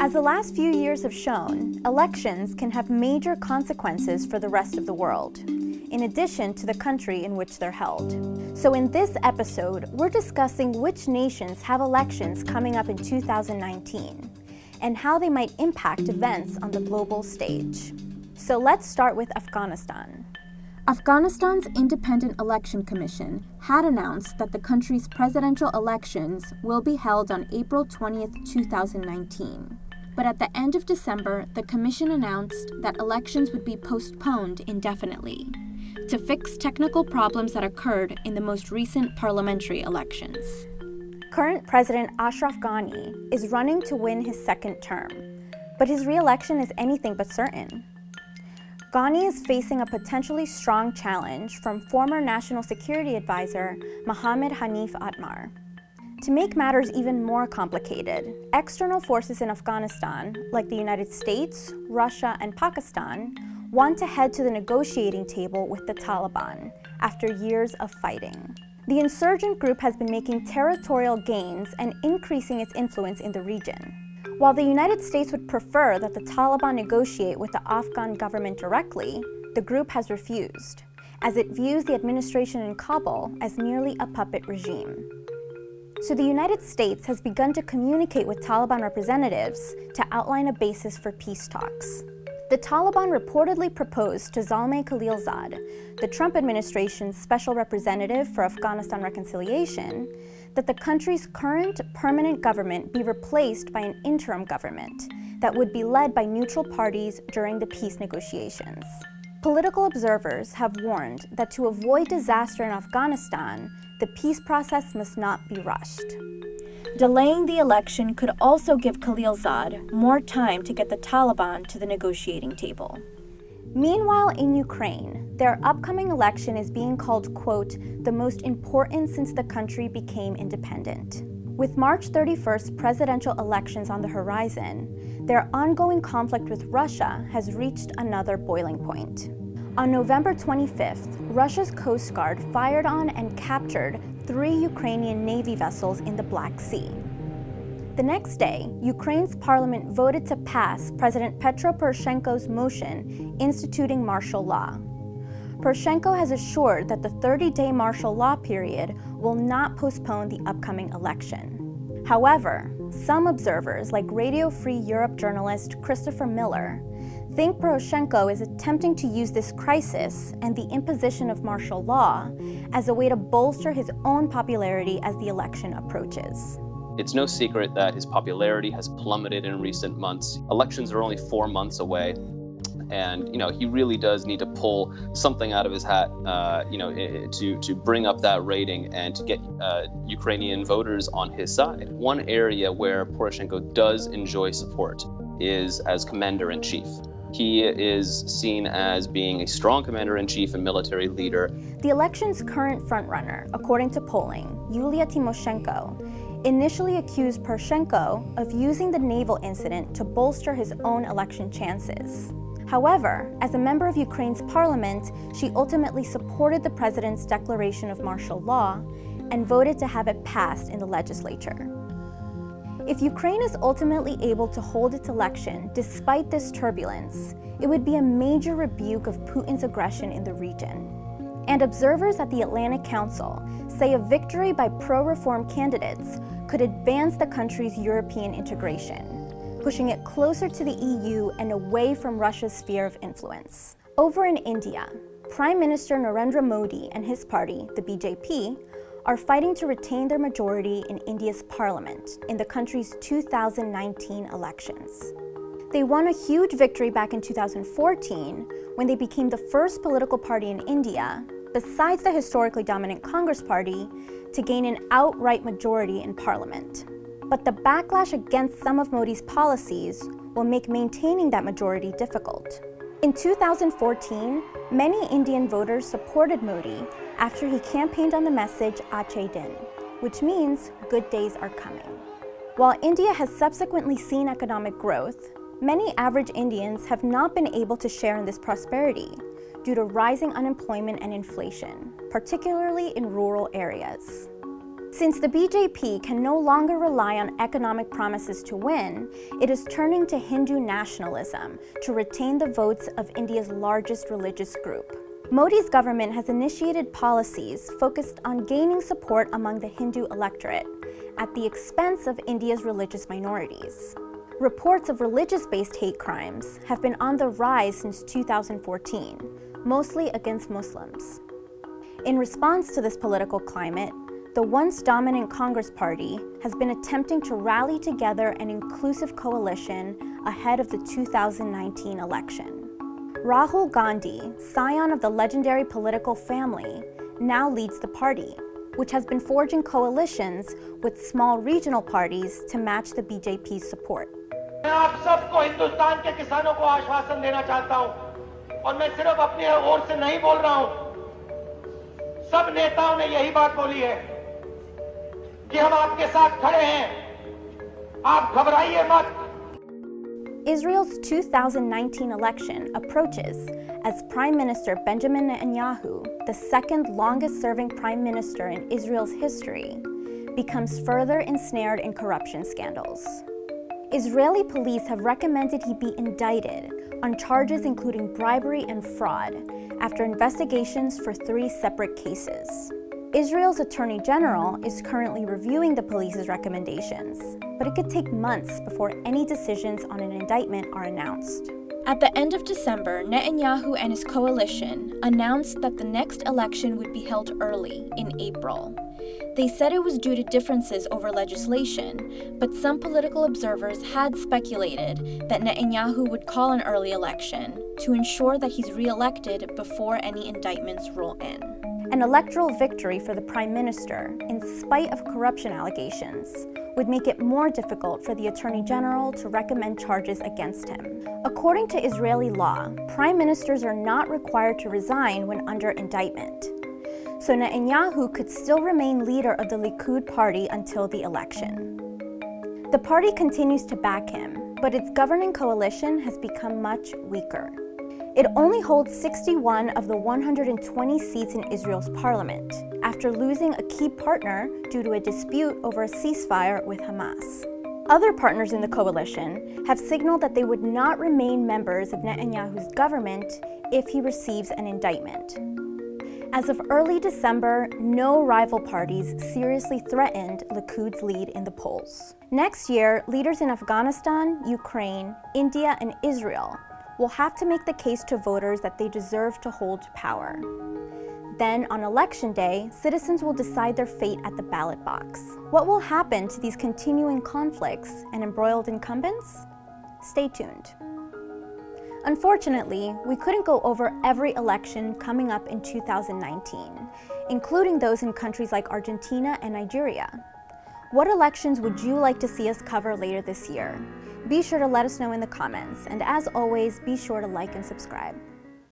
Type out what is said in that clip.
As the last few years have shown, elections can have major consequences for the rest of the world, in addition to the country in which they're held. So in this episode, we're discussing which nations have elections coming up in 2019, and how they might impact events on the global stage. So let's start with Afghanistan. Afghanistan's Independent Election Commission had announced that the country's presidential elections will be held on April 20th, 2019. But at the end of December, the commission announced that elections would be postponed indefinitely to fix technical problems that occurred in the most recent parliamentary elections. Current President Ashraf Ghani is running to win his second term, but his re-election is anything but certain. Ghani is facing a potentially strong challenge from former National Security Advisor Mohammad Hanif Atmar. To make matters even more complicated, external forces in Afghanistan, like the United States, Russia, and Pakistan, want to head to the negotiating table with the Taliban after years of fighting. The insurgent group has been making territorial gains and increasing its influence in the region. While the United States would prefer that the Taliban negotiate with the Afghan government directly, the group has refused, as it views the administration in Kabul as merely a puppet regime. So the United States has begun to communicate with Taliban representatives to outline a basis for peace talks. The Taliban reportedly proposed to Zalmay Khalilzad, the Trump administration's special representative for Afghanistan reconciliation, that the country's current permanent government be replaced by an interim government that would be led by neutral parties during the peace negotiations. Political observers have warned that to avoid disaster in Afghanistan, the peace process must not be rushed. Delaying the election could also give Khalilzad more time to get the Taliban to the negotiating table. Meanwhile, in Ukraine, their upcoming election is being called, quote, the most important since the country became independent. With March 31st presidential elections on the horizon, their ongoing conflict with Russia has reached another boiling point. On November 25th, Russia's Coast Guard fired on and captured 3 Ukrainian Navy vessels in the Black Sea. The next day, Ukraine's parliament voted to pass President Petro Poroshenko's motion instituting martial law. Poroshenko has assured that the 30-day martial law period will not postpone the upcoming election. However, some observers, like Radio Free Europe journalist Christopher Miller, think Poroshenko is attempting to use this crisis and the imposition of martial law as a way to bolster his own popularity as the election approaches. It's no secret that his popularity has plummeted in recent months. Elections are only 4 months away. And, he really does need to pull something out of his hat, to bring up that rating and to get Ukrainian voters on his side. One area where Poroshenko does enjoy support is as commander-in-chief. He is seen as being a strong commander-in-chief and military leader. The election's current frontrunner, according to polling, Yulia Tymoshenko, initially accused Poroshenko of using the naval incident to bolster his own election chances. However, as a member of Ukraine's parliament, she ultimately supported the president's declaration of martial law and voted to have it passed in the legislature. If Ukraine is ultimately able to hold its election despite this turbulence, it would be a major rebuke of Putin's aggression in the region. And observers at the Atlantic Council say a victory by pro-reform candidates could advance the country's European integration, pushing it closer to the EU and away from Russia's sphere of influence. Over in India, Prime Minister Narendra Modi and his party, the BJP, are fighting to retain their majority in India's parliament in the country's 2019 elections. They won a huge victory back in 2014 when they became the first political party in India, besides the historically dominant Congress Party, to gain an outright majority in parliament. But the backlash against some of Modi's policies will make maintaining that majority difficult. In 2014, many Indian voters supported Modi after he campaigned on the message Ache Din, which means good days are coming. While India has subsequently seen economic growth, many average Indians have not been able to share in this prosperity due to rising unemployment and inflation, particularly in rural areas. Since the BJP can no longer rely on economic promises to win, it is turning to Hindu nationalism to retain the votes of India's largest religious group. Modi's government has initiated policies focused on gaining support among the Hindu electorate at the expense of India's religious minorities. Reports of religious-based hate crimes have been on the rise since 2014, mostly against Muslims. In response to this political climate, the once dominant Congress Party has been attempting to rally together an inclusive coalition ahead of the 2019 election. Rahul Gandhi, scion of the legendary political family, now leads the party, which has been forging coalitions with small regional parties to match the BJP's support. मैं आप सबको हिंदुस्तान के किसानों को आश्वासन देना चाहता हूं और मैं सिर्फ अपनी ओर से नहीं बोल रहा हूं, सब नेताओं ने यही बात बोली है कि हम आपके साथ खड़े हैं, आप घबराइए मत। Israel's 2019 election approaches as Prime Minister Benjamin Netanyahu, the second longest-serving prime minister in Israel's history, becomes further ensnared in corruption scandals. Israeli police have recommended he be indicted on charges including bribery and fraud after investigations for 3 separate cases. Israel's Attorney General is currently reviewing the police's recommendations, but it could take months before any decisions on an indictment are announced. At the end of December, Netanyahu and his coalition announced that the next election would be held early, in April. They said it was due to differences over legislation, but some political observers had speculated that Netanyahu would call an early election to ensure that he's re-elected before any indictments roll in. An electoral victory for the prime minister, in spite of corruption allegations, would make it more difficult for the Attorney General to recommend charges against him. According to Israeli law, prime ministers are not required to resign when under indictment. So Netanyahu could still remain leader of the Likud party until the election. The party continues to back him, but its governing coalition has become much weaker. It only holds 61 of the 120 seats in Israel's parliament, after losing a key partner due to a dispute over a ceasefire with Hamas. Other partners in the coalition have signaled that they would not remain members of Netanyahu's government if he receives an indictment. As of early December, no rival parties seriously threatened Likud's lead in the polls. Next year, leaders in Afghanistan, Ukraine, India, and Israel will have to make the case to voters that they deserve to hold power. Then, on election day, citizens will decide their fate at the ballot box. What will happen to these continuing conflicts and embroiled incumbents? Stay tuned. Unfortunately, we couldn't go over every election coming up in 2019, including those in countries like Argentina and Nigeria. What elections would you like to see us cover later this year? Be sure to let us know in the comments, and as always, be sure to like and subscribe.